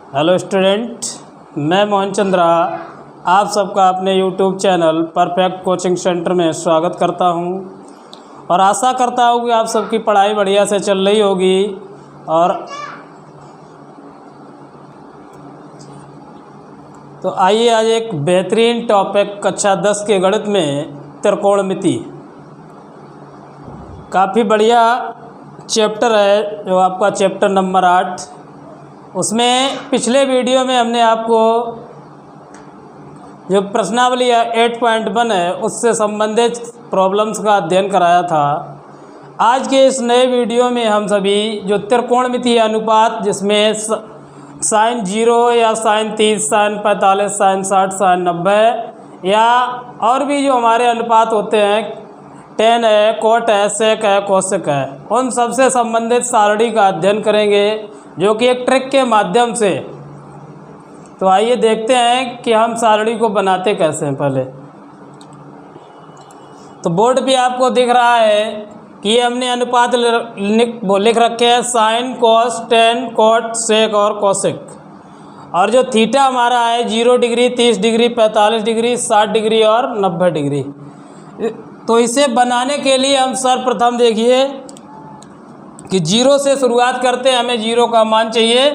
Hello student, मैं मोहन चंद्रा आप सबका अपने YouTube channel perfect coaching centre में स्वागत करता हूं और आशा करता हूं कि आप सबकी पढ़ाई बढ़िया से चल रही होगी। और तो आइए आज एक बेहतरीन टॉपिक कक्षा 10 के गणित में त्रिकोणमिति, काफ़ी बढ़िया चैप्टर है जो आपका चैप्टर नंबर 8। उसमें पिछले वीडियो में हमने आपको जो प्रश्नावली 8.1 है उससे संबंधित प्रॉब्लम्स का अध्ययन कराया था। आज के इस नए वीडियो में हम सभी जो त्रिकोणमिति अनुपात, जिसमें साइन 0 या साइन 30, साइन 45, साइन 60, साइन 90 या और भी जो हमारे अनुपात होते हैं, टेन है, कोट है, सेक है, कोसेक है, उन सबसे संबंधित सारणी का अध्ययन करेंगे जो कि एक ट्रिक के माध्यम से। तो आइए देखते हैं कि हम सारणी को बनाते कैसे हैं। पहले तो बोर्ड पे आपको दिख रहा है कि ये हमने अनुपात लिख रखे हैं, साइन, कोस, टेन, कोट, सेक और कोसेक। और जो थीटा हमारा है 0 डिग्री, 30 डिग्री, 45 डिग्री, 60 डिग्री और 90 डिग्री। तो इसे बनाने के लिए हम सर्वप्रथम देखिए कि 0 से शुरुआत करते हैं। हमें 0 का मान चाहिए,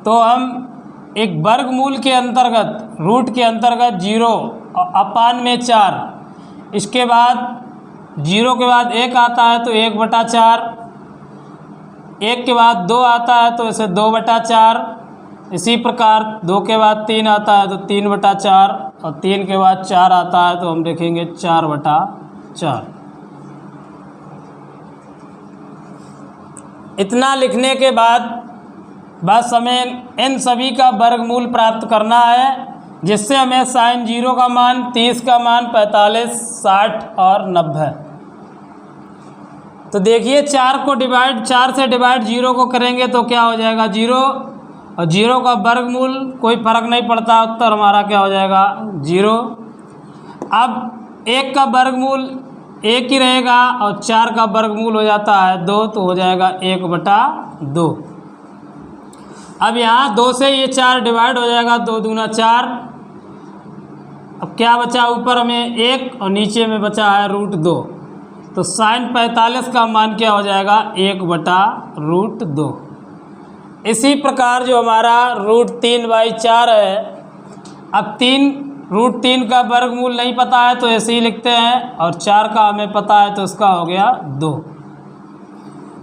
तो हम एक वर्गमूल के अंतर्गत, रूट के अंतर्गत 0 अपान में 4, इसके बाद 0 के बाद 1 आता है तो 1/4, 1 के बाद 2 आता है तो इसे 2/4, इसी प्रकार 2 के बाद 3 आता है तो 3/4 और 3 के बाद 4 आता है तो हम लिखेंगे 4/4। इतना लिखने के बाद बस हमें इन सभी का वर्गमूल प्राप्त करना है, जिससे हमें साइन 0 का मान, 30 का मान, 45, 60 और 90। तो देखिए 4 से डिवाइड 0 को करेंगे तो क्या हो जाएगा 0, और 0 का वर्गमूल कोई फर्क नहीं पड़ता, उत्तर हमारा क्या हो जाएगा 0। अब 1 का वर्गमूल 1 ही रहेगा और 4 का वर्गमूल हो जाता है 2, तो हो जाएगा 1/2। अब यहाँ 2 से ये 4 डिवाइड हो जाएगा, 2 दूना 4। अब क्या बचा, ऊपर हमें 1 और नीचे में बचा है √2। तो साइन 45 का मान क्या हो जाएगा 1/√2। इसी प्रकार जो हमारा √3/4 है, अब √3 का वर्गमूल नहीं पता है तो ऐसे ही लिखते हैं, और 4 का हमें पता है तो इसका हो गया 2।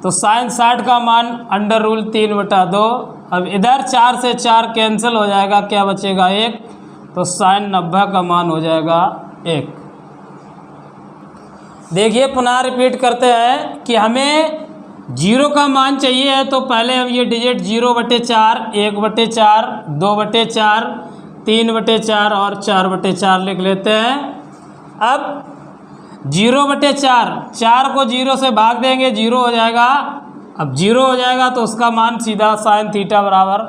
तो साइन 60 का मान √3/2। अब इधर 4 से 4 कैंसिल हो जाएगा, क्या बचेगा 1, तो साइन 90 का मान हो जाएगा 1। देखिए पुनः रिपीट करते हैं कि हमें 0 का मान चाहिए है, तो पहले हम ये डिजिट 0/4, 1/4, 2/4, 3/4 और 4/4 लिख लेते हैं। अब 0/4, 4 को 0 से भाग देंगे, 0 हो जाएगा। अब 0 हो जाएगा तो उसका मान सीधा साइन थीटा बराबर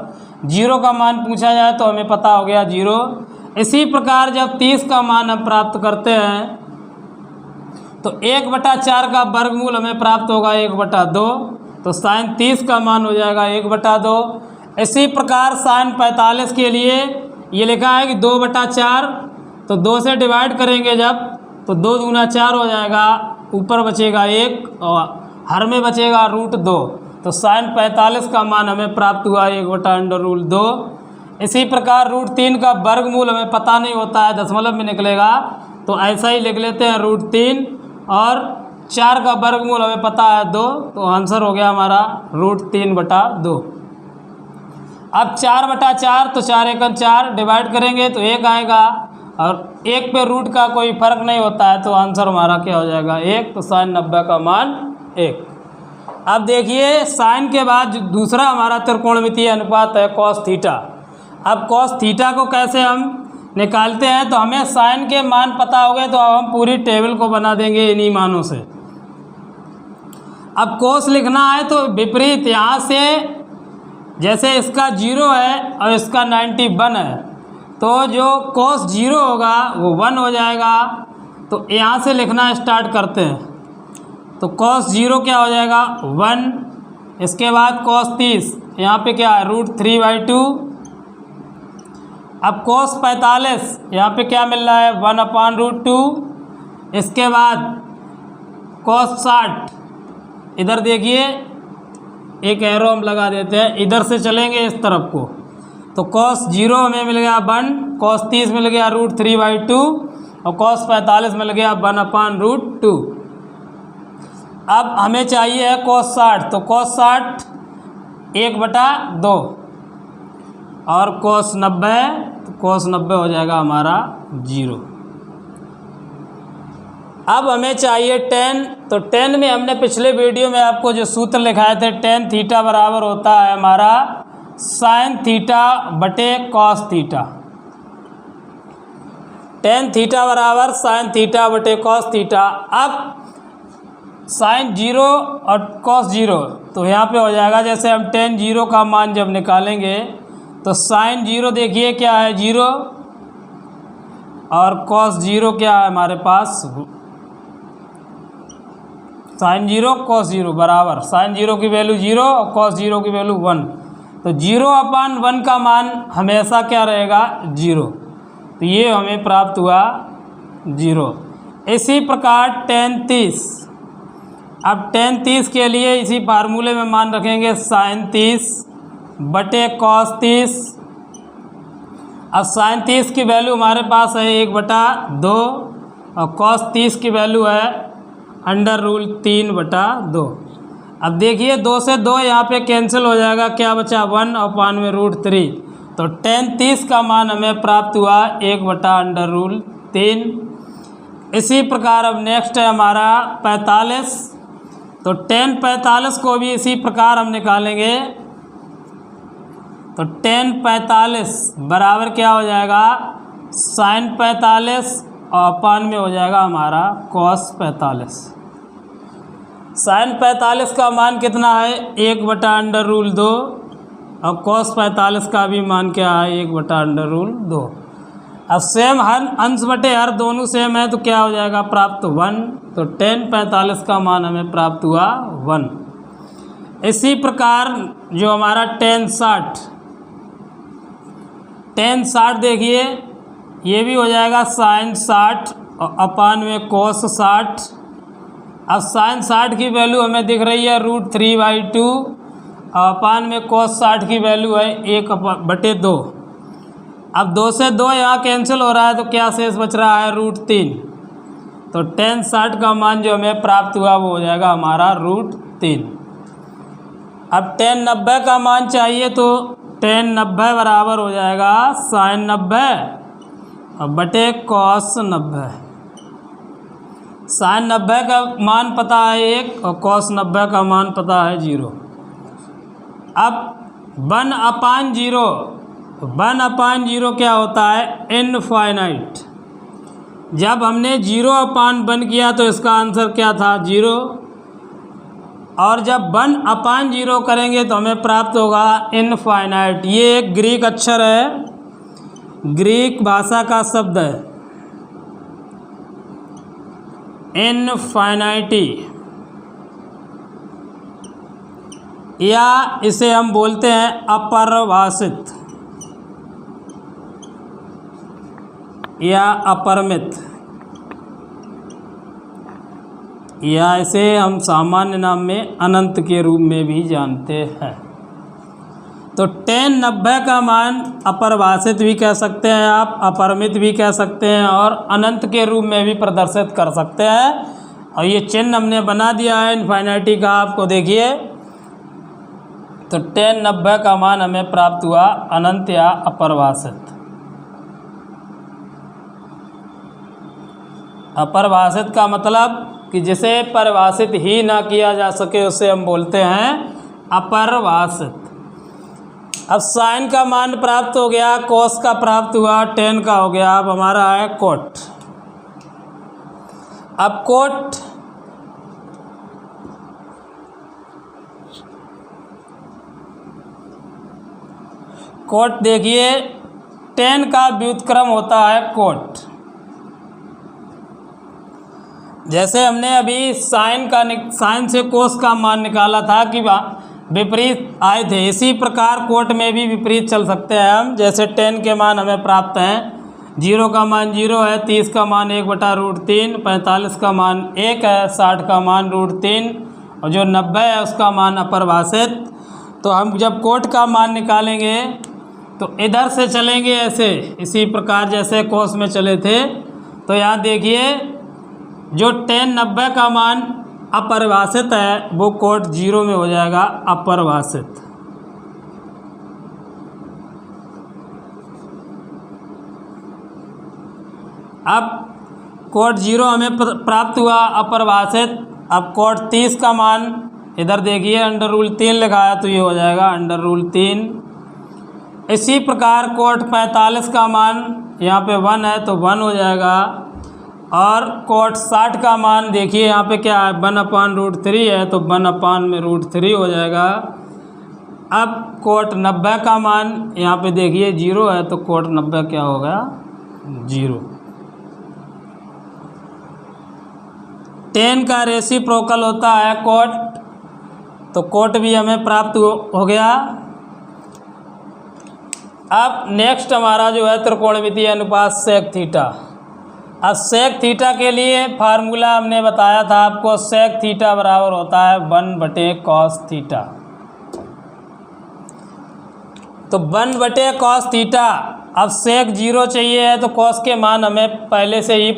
0 का मान पूछा जाए तो हमें पता हो गया 0। इसी प्रकार जब 30 का मान हम प्राप्त करते हैं तो 1/4 का वर्गमूल हमें प्राप्त होगा 1/2, तो साइन 30 का मान हो जाएगा 1/2। इसी प्रकार साइन 45 के लिए ये लिखा है कि 2/4, तो 2 से डिवाइड करेंगे जब, तो 2 दूना 4 हो जाएगा, ऊपर बचेगा 1 और हर में बचेगा √2। तो साइन 45 का मान हमें प्राप्त हुआ 1/√2। इसी प्रकार √3 का वर्गमूल हमें पता नहीं होता है, दशमलव में निकलेगा, तो ऐसा ही लिख लेते हैं √3, और 4 का वर्गमूल हमें पता है 2, तो आंसर हो गया हमारा √3/2। अब 4/4, तो 4 × 4 डिवाइड करेंगे तो 1 आएगा, और 1 पे रूट का कोई फर्क नहीं होता है, तो आंसर हमारा क्या हो जाएगा 1, तो साइन 90 का मान 1। अब देखिए साइन के बाद दूसरा हमारा त्रिकोणमितीय अनुपात है कॉस थीटा। अब कॉस थीटा को कैसे हम निकालते हैं, तो हमें साइन के मान पता हो गए, तो अब हम पूरी टेबल को बना देंगे इन्हीं मानों से। अब कोस लिखना है तो विपरीत, यहाँ से जैसे इसका 0 है और इसका 91 है, तो जो कोस 0 होगा वो 1 हो जाएगा। तो यहाँ से लिखना स्टार्ट करते हैं। तो कॉस 0 क्या हो जाएगा 1, इसके बाद कॉस 30, यहाँ पे क्या है √3/2, अब cos 45 यहाँ पे क्या मिल रहा है 1/√2। इसके बाद cos 60 इधर देखिए एक एरो हम लगा देते हैं, इधर से चलेंगे इस तरफ को, तो cos 0 हमें मिल गया 1, cos 30 मिल गया √3/2 और cos 45 मिल गया 1/√2। अब हमें चाहिए है cos 60, तो cos 60 1/2 और cos 90, तो cos 90 हो जाएगा हमारा 0। अब हमें चाहिए tan, तो tan में हमने पिछले वीडियो में आपको जो सूत्र लिखाए थे, tan थीटा बराबर होता है हमारा sin थीटा बटे cos थीटा। tan थीटा बराबर sin थीटा बटे cos थीटा। अब sin 0 और cos 0, तो यहाँ पे हो जाएगा जैसे हम tan 0 का मान जब निकालेंगे तो sin 0 देखिए क्या है 0 और cos 0 क्या है हमारे पास, sin 0 cos 0 बराबर sin 0 की वैल्यू 0 और cos 0 की वैल्यू 1, तो 0/1 का मान हमेशा क्या रहेगा 0, तो ये हमें प्राप्त हुआ 0। इसी प्रकार tan 30, अब tan 30 के लिए इसी फार्मूले में मान रखेंगे sin 30 बटे cos 30। अब sin 30 की वैल्यू हमारे पास है 1/2 और cos 30 की वैल्यू है √3/2। अब देखिए 2 से 2 यहाँ पे कैंसिल हो जाएगा, क्या बचा 1/√3, तो tan 30 का मान हमें प्राप्त हुआ 1/√3। इसी प्रकार अब नेक्स्ट है हमारा 45, तो tan 45 को भी इसी प्रकार हम निकालेंगे, तो tan 45 बराबर क्या हो जाएगा sin 45 और अपान में हो जाएगा हमारा cos 45। sin 45 का मान कितना है 1/√2 और cos 45 का भी मान क्या है 1/√2। अब सेम हर अंश बटे हर दोनों सेम है, तो क्या हो जाएगा प्राप्त 1, तो tan 45 का मान हमें प्राप्त हुआ 1। इसी प्रकार जो हमारा tan 60 देखिए ये भी हो जाएगा sin 60 और अपान में cos 60। अब sin 60 की वैल्यू हमें दिख रही है √3/2 और अपान में cos 60 की वैल्यू है 1/2। अब 2 से 2 यहाँ कैंसिल हो रहा है, तो क्या शेष बच रहा है √3, तो tan 60 का मान जो हमें प्राप्त हुआ वो हो जाएगा हमारा √3। अब tan 90 का मान चाहिए, तो tan 90 बराबर हो जाएगा sin 90 और बटे cos 90। sin 90 का मान पता है 1 और cos 90 का मान पता है 0। अब 1/0, 1/0 क्या होता है इनफाइनाइट। जब हमने 0/1 किया तो इसका आंसर क्या था 0, और जब 1/0 करेंगे तो हमें प्राप्त होगा इनफाइनाइट। ये एक ग्रीक अक्षर है, ग्रीक भाषा का शब्द है इनफाइनाइटी, या इसे हम बोलते हैं अपरिभाषित या अपरिमित, या इसे हम सामान्य नाम में अनंत के रूप में भी जानते हैं। तो tan 90 का मान अपरिभाषित भी कह सकते हैं आप, अपरिमित भी कह सकते हैं और अनंत के रूप में भी प्रदर्शित कर सकते हैं। और ये चिन्ह हमने बना दिया है इनफाइनाइटी का, आपको देखिए, तो tan 90 का मान हमें प्राप्त हुआ अनंत या अपरिभाषित। अपरिभाषित का मतलब कि जिसे परिभाषित ही ना किया जा सके उसे हम बोलते हैं अपरिभाषित। अब साइन का मान प्राप्त हो गया, कोस का प्राप्त हुआ, tan का हो गया, अब हमारा है कोट। अब कोट देखिए tan का व्युत्क्रम होता है कोट। जैसे हमने अभी साइन से कोस का मान निकाला था कि विपरीत आए थे। इसी प्रकार कोट में भी विपरीत चल सकते हैं हम। जैसे 10 के मान हमें प्राप्त हैं, 0 का मान 0 है, 30 का मान 1/√3, 45 का मान 1 है, 60 का मान √3 और जो 90 है उसका मान अपरिभाषित। तो हम जब कोट का मान निकालेंगे तो इधर से चलेंगे ऐसे, इसी प्रकार जैसे कोस में चले थे। तो यहाँ देखिए जो 10 90 का मान अपरिभाषित है वो कोट 0 में हो जाएगा, अपरिभाषित। अब कोट 0 हमें प्राप्त हुआ, अपरिभाषित। अब कोट 30 का मान इधर देखिए √3 लिखा है तो ये हो जाएगा √3। इसी प्रकार कोट 45 का मान यहाँ पे 1 है तो 1 हो जाएगा। और कोट 60 का मान देखिए यहाँ पे क्या है, 1/√3 है तो 1/√3 हो जाएगा। अब कोट 90 का मान यहाँ पे देखिए 0 है तो कोट 90 क्या हो गया, 0। 10 का रेसिप्रोकल होता है कोट, तो कोट भी हमें प्राप्त हो गया। अब नेक्स्ट हमारा जो है त्रिकोणमितीय अनुपात सेक थीटा। अब सेक थीटा के लिए फार्मूला हमने बताया था आपको, सेक थीटा बराबर होता है 1/cos थीटा। तो 1/cos थीटा। अब सेक 0 चाहिए है तो कॉस के मान हमें पहले से ही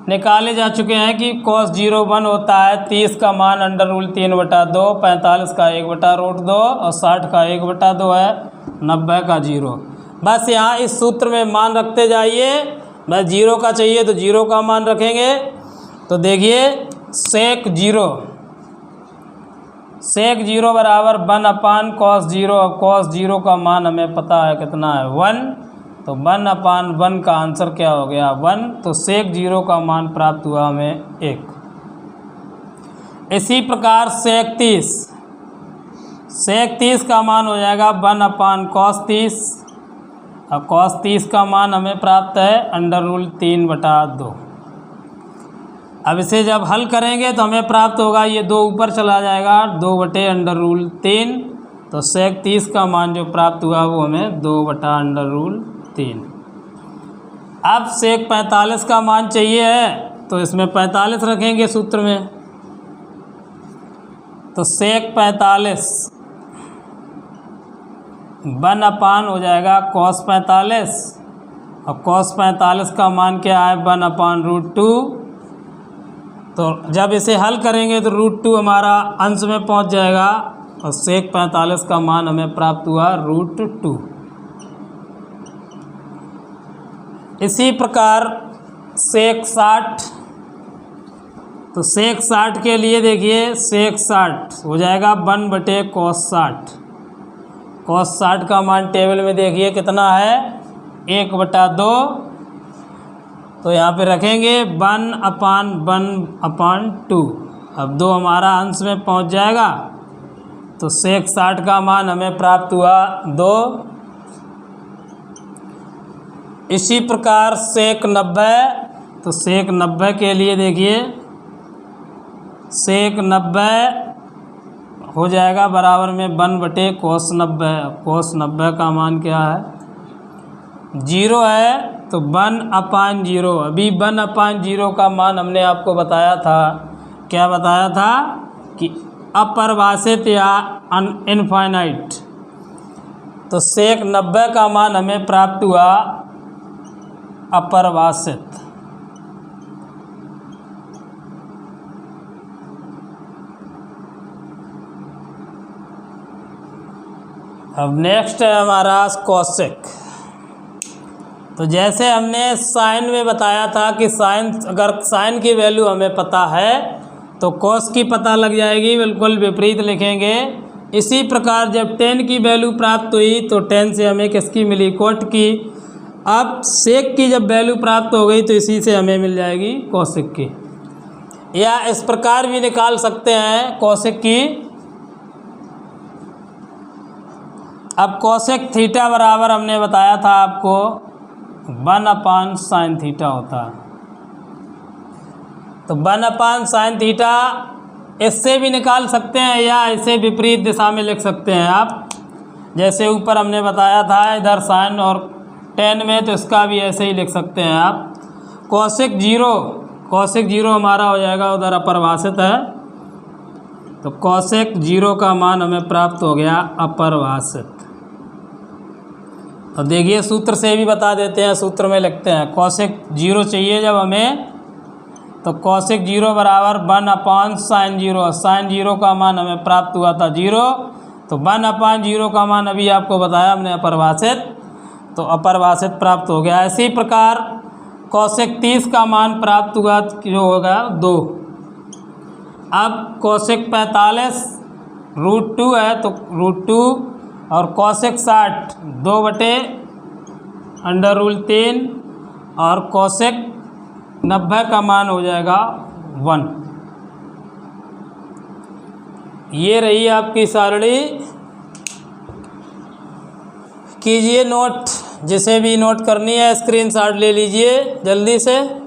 निकाले जा चुके हैं कि cos 0 1 होता है, 30 का मान √3/2, 45 का 1/√2 और 60 का 1/2 है, 90 का 0। बस यहाँ इस सूत्र में मान रखते जाइए। बस 0 का चाहिए तो 0 का मान रखेंगे। तो देखिए सेक 0 बराबर 1/cos 0। अब cos 0 का मान हमें पता है कितना है, 1। तो 1/1 का आंसर क्या हो गया, 1। तो सेक 0 का मान प्राप्त हुआ हमें 1। इसी प्रकार सेक 30 का मान हो जाएगा 1/cos 30। अब cos 30 का मान हमें प्राप्त है √3/2। अब इसे जब हल करेंगे तो हमें प्राप्त होगा, ये 2 ऊपर चला जाएगा, 2/√3। तो सेक 30 का मान जो प्राप्त हुआ वो हमें 2/√3। अब सेक 45 का मान चाहिए है तो इसमें 45 रखेंगे सूत्र में। तो सेक 45 1/, हो जाएगा cos 45। और cos 45 का मान क्या है, 1/√2। तो जब इसे हल करेंगे तो √2 हमारा अंश में पहुंच जाएगा और सेक 45 का मान हमें प्राप्त हुआ √2। इसी प्रकार सेक 60। तो सेक 60 के लिए देखिए सेक 60 हो जाएगा 1/cos 60। cos 60 का मान टेबल में देखिए कितना है, 1/2। तो यहाँ पे रखेंगे 1/1/2। अब 2 हमारा अंश में पहुँच जाएगा। तो सेक 60 का मान हमें प्राप्त हुआ 2। इसी प्रकार सेक 90। तो सेक 90 के लिए देखिए सेक 90 हो जाएगा बराबर में 1/cos 90। cos 90 का मान क्या है, 0 है। तो 1/0। अभी 1/0 का मान हमने आपको बताया था, क्या बताया था कि अपरिभाषित या इनफाइनाइट। तो सेक 90 का मान हमें प्राप्त हुआ अपरिभाषित। अब नेक्स्ट है हमारा कोसेक। तो जैसे हमने साइन में बताया था कि साइन, अगर साइन की वैल्यू हमें पता है तो कोस की पता लग जाएगी, बिल्कुल विपरीत लिखेंगे। इसी प्रकार जब 10 की वैल्यू प्राप्त हुई तो 10 से हमें किसकी मिली, कोट की। अब सेक की जब वैल्यू प्राप्त हो गई तो इसी से हमें मिल जाएगी कोसेक की। या इस प्रकार भी निकाल सकते हैं कोसेक की। अब कोसेक थीटा बराबर हमने बताया था आपको 1/sin थीटा होता है। तो 1/sin थीटा इससे भी निकाल सकते हैं या इसे विपरीत दिशा में लिख सकते हैं आप, जैसे ऊपर हमने बताया था इधर साइन और टेन में, तो इसका भी ऐसे ही लिख सकते हैं आप। कॉसेक जीरो हमारा हो जाएगा उधर अपरिभाषित है, तो कॉसेक जीरो का मान हमें प्राप्त हो गया अपरिभाषित। तो देखिए सूत्र से भी बता देते हैं, सूत्र में लिखते हैं कॉसेक जीरो चाहिए जब हमें, तो कॉसेक जीरो बराबर 1/sin जीरो। साइन जीरो का मान हमें प्राप्त हुआ था 0, तो 1/0 का मान अभी आपको बताया हमने अपरिभाषित, तो अपरिभाषित प्राप्त हो गया। इसी प्रकार कॉसेक 30 का मान प्राप्त हुआ जो होगा 2। अब कॉसेक 45 √2 है, तो √2 और कॉसेक 60 2/√3 और कॉसेक 90 का मान हो जाएगा 1। ये रही आपकी सारणी। कीजिए नोट, जिसे भी नोट करनी है स्क्रीनशॉट ले लीजिए जल्दी से।